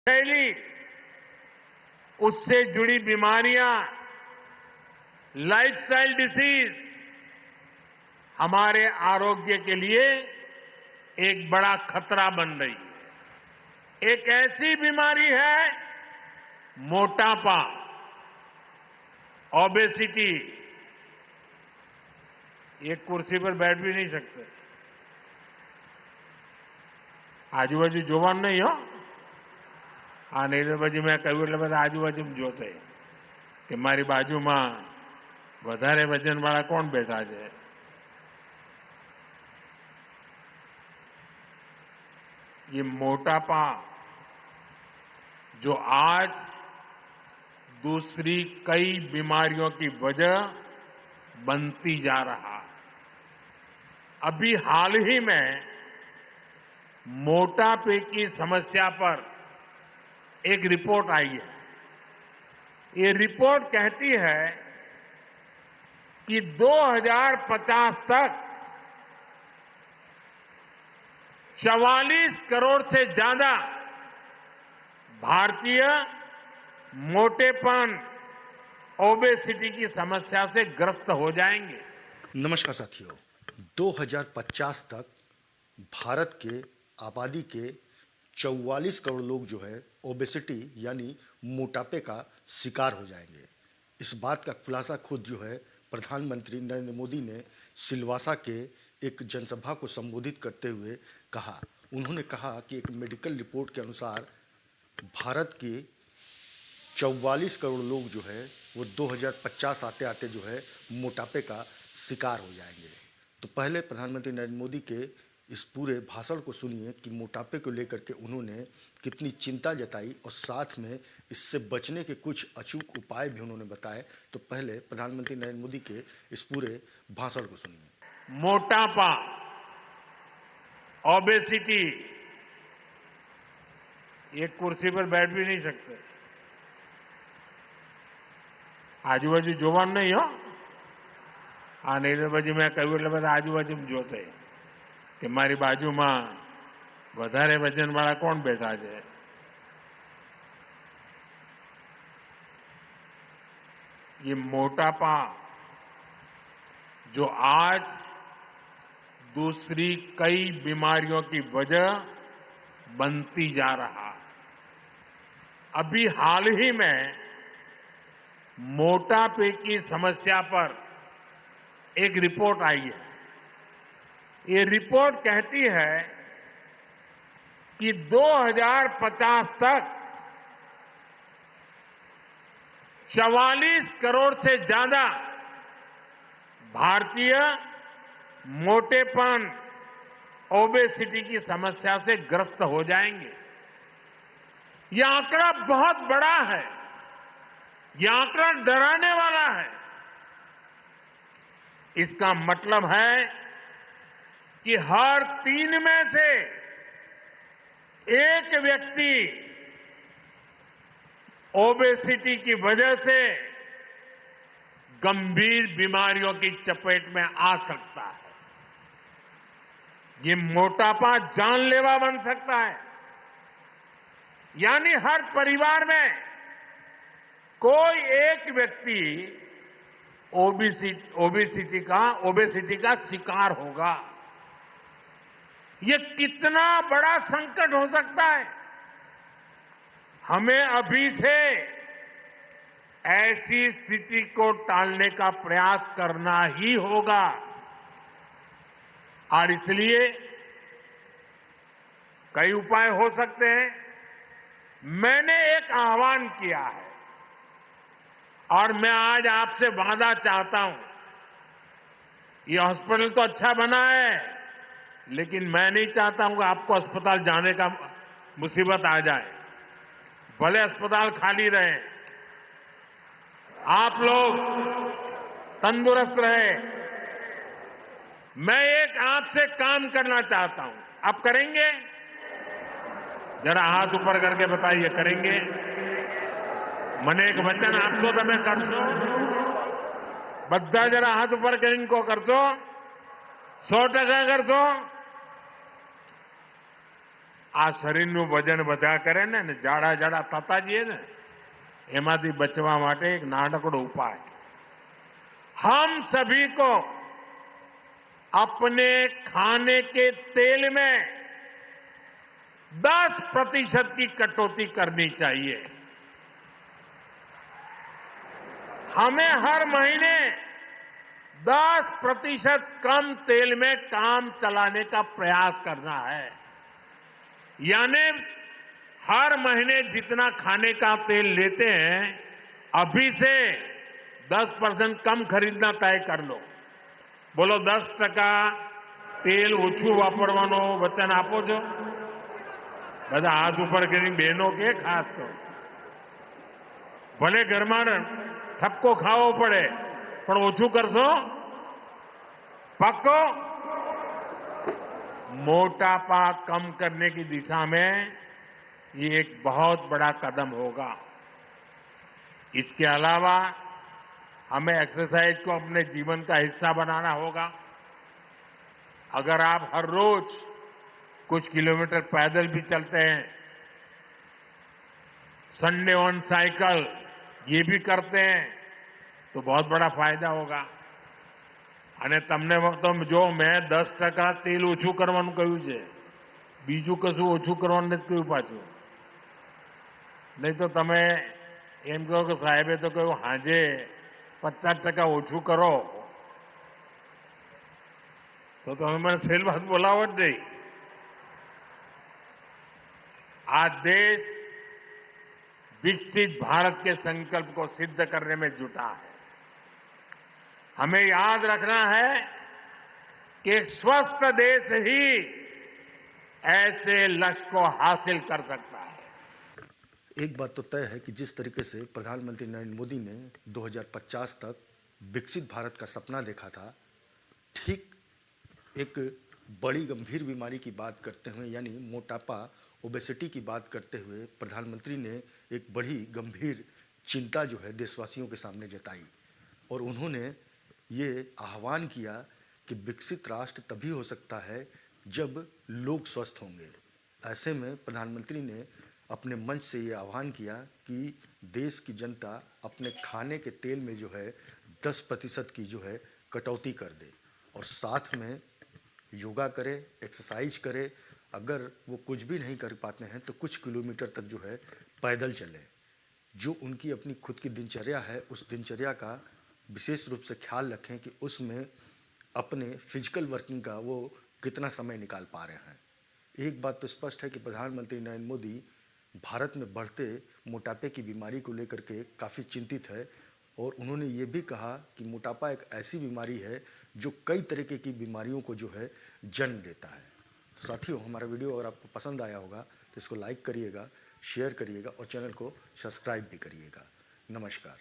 शैली, उससे जुड़ी बीमारियां, लाइफस्टाइल डिसीज हमारे आरोग्य के लिए एक बड़ा खतरा बन रही है। एक ऐसी बीमारी है मोटापा, ओबेसिटी। एक कुर्सी पर बैठ भी नहीं सकते। આજુબાજુ જોવાનું નહીં હો. આ નહીં તો પછી મેં કહ્યું એટલે બધા આજુબાજુ જોશે કે મારી બાજુમાં વધારે વજનવાળા કોણ બેઠા છે. ये मोटापा जो आज दूसरी कई बीमारियों की वजह बनती जा रहा है. अभी हाल ही में मोटापे की समस्या पर एक रिपोर्ट आई है. ये रिपोर्ट कहती है कि 2050 तक 44 करोड़ से ज्यादा भारतीय मोटेपन, ओबेसिटी की समस्या से ग्रस्त हो जाएंगे. नमस्कार साथियों, 2050 तक भारत के आबादी के 44 करोड़ लोग जो है ओबेसिटी यानी मोटापे का शिकार हो जाएंगे. इस बात का खुलासा खुद जो है प्रधानमंत्री नरेंद्र मोदी ने सिलवासा के एक जनसभा को संबोधित करते हुए कहा. उन्होंने कहा कि एक मेडिकल रिपोर्ट के अनुसार भारत के 44 करोड़ लोग जो है वो 2050 आते आते जो है मोटापे का शिकार हो जाएंगे. तो पहले प्रधानमंत्री नरेंद्र मोदी के इस पूरे भाषण को सुनिए कि मोटापे को लेकर के उन्होंने कितनी चिंता जताई और साथ में इससे बचने के कुछ अचूक उपाय भी उन्होंने बताए. तो पहले प्रधानमंत्री नरेंद्र मोदी के इस पूरे भाषण को सुनिए. मोटापा, ओबेसिटी. एक कुर्सी पर बैठ भी नहीं सकते. આજુબાજુ જોવાનું નહીં હો. આ નહીં તો પછી મેં કહ્યું એટલે બધા આજુબાજુ જોશે કે મારી બાજુમાં વધારે વજનવાળા કોણ બેઠા છે. ये मोटापा जो आज दूसरी कई बीमारियों की वजह बनती जा रहा है. अभी हाल ही में मोटापे की समस्या पर एक रिपोर्ट आई है. ये रिपोर्ट कहती है कि 2050 तक 44 करोड़ से ज्यादा भारतीय मोटेपन, ओबेसिटी की समस्या से ग्रस्त हो जाएंगे. यह आंकड़ा बहुत बड़ा है. यह आंकड़ा डराने वाला है. इसका मतलब है कि हर 3 में से एक व्यक्ति ओबेसिटी की वजह से गंभीर बीमारियों की चपेट में आ सकता है. ये मोटापा जानलेवा बन सकता है. यानी हर परिवार में कोई एक व्यक्ति ओबेसिटी का शिकार होगा. ये कितना बड़ा संकट हो सकता है. हमें अभी से ऐसी स्थिति को टालने का प्रयास करना ही होगा. और इसलिए कई उपाय हो सकते हैं. मैंने एक आह्वान किया है और मैं आज आपसे वादा चाहता हूं. ये हॉस्पिटल तो अच्छा बना है, लेकिन मैं नहीं चाहता हूं कि आपको अस्पताल जाने का मुसीबत आ जाए. भले अस्पताल खाली रहे, आप लोग तंदुरुस्त रहे. मैं एक आपसे काम करना चाहता हूं. आप करेंगे? जरा हाथ ऊपर करके बताइए, करेंगे? મને એક વચન આપશો તમે કરશો? બધા જરા હાથ ઉપર કરીને કો કરશો? 100% કરશો? આ શરીરનું વજન વધ્યા કરે ને જાડા જાડા થતા જઈએ ને એમાંથી બચવા માટે એક નાનકડો ઉપાય हम सभी को अपने खाने के तेल में 10% की कटौती करनी चाहिए। हमें हर महीने 10% कम तेल में काम चलाने का प्रयास करना है। यानी हर महीने जितना खाने का तेल लेते हैं अभी से 10% कम खरीदना तय कर लो। बोलो 10% तेल ओछું વાપરવાનો વચન આપો છો? બધા હાથ ઉપર કરીને બહેનો કે ખાસ તો ભલે ઘરમાં ઠપકો ખાવો પડે પણ ઓછું કરશો? પક્કો? मोटापा कम करने की दिशा में ये एक बहुत बड़ा कदम होगा। इसके अलावा हमें एक्सरसाइज को अपने जीवन का हिस्सा बनाना होगा। अगर आप हर रोज कुछ किलोमीटर पैदल भी चलते हैं, संडे ऑन साइकिल ये भी करते हैं तो बहुत बड़ा फायदा होगा। અને તમને તો જો મેં 10% તેલ ઓછું કરવાનું કહ્યું છે, બીજું કશું ઓછું કરવાનું નથી કહ્યું પાછું. નહીં તો તમે એમ કહો કે સાહેબે તો કહ્યું હાજે 50% ઓછું કરો તો તમે મને સેલવાસ બોલાવો જ નહીં. આ देश विकसित भारत के संकल्प को सिद्ध करने में जुटा है। हमें याद रखना है कि एक स्वस्थ देश ही ऐसे लक्ष्य को हासिल कर सकता है। एक बात तो तय है कि जिस तरीके से प्रधानमंत्री नरेंद्र मोदी ने 2050 तक विकसित भारत का सपना देखा था, ठीक एक बड़ी गंभीर बीमारी की बात करते हुए यानी मोटापा ओबेसिटी की बात करते हुए प्रधानमंत्री ने एक बड़ी गंभीर चिंता जो है देशवासियों के सामने जताई और उन्होंने ये आह्वान किया कि विकसित राष्ट्र तभी हो सकता है जब लोग स्वस्थ होंगे। ऐसे में प्रधानमंत्री ने अपने मंच से ये आह्वान किया कि देश की जनता अपने खाने के तेल में जो है 10% की जो है कटौती कर दे और साथ में योगा करे, एक्सरसाइज करे। अगर वो कुछ भी नहीं कर पाते हैं तो कुछ किलोमीटर तक जो है पैदल चलें। जो उनकी अपनी खुद की दिनचर्या है उस दिनचर्या का विशेष रूप से ख्याल रखें कि उसमें अपने फिजिकल वर्किंग का वो कितना समय निकाल पा रहे हैं। एक बात तो स्पष्ट है कि प्रधानमंत्री नरेंद्र मोदी भारत में बढ़ते मोटापे की बीमारी को लेकर के काफ़ी चिंतित है और उन्होंने ये भी कहा कि मोटापा एक ऐसी बीमारी है जो कई तरीके की बीमारियों को जो है जन्म देता है। तो साथियों, हमारा वीडियो अगर आपको पसंद आया होगा तो इसको लाइक करिएगा, शेयर करिएगा और चैनल को सब्सक्राइब भी करिएगा। नमस्कार।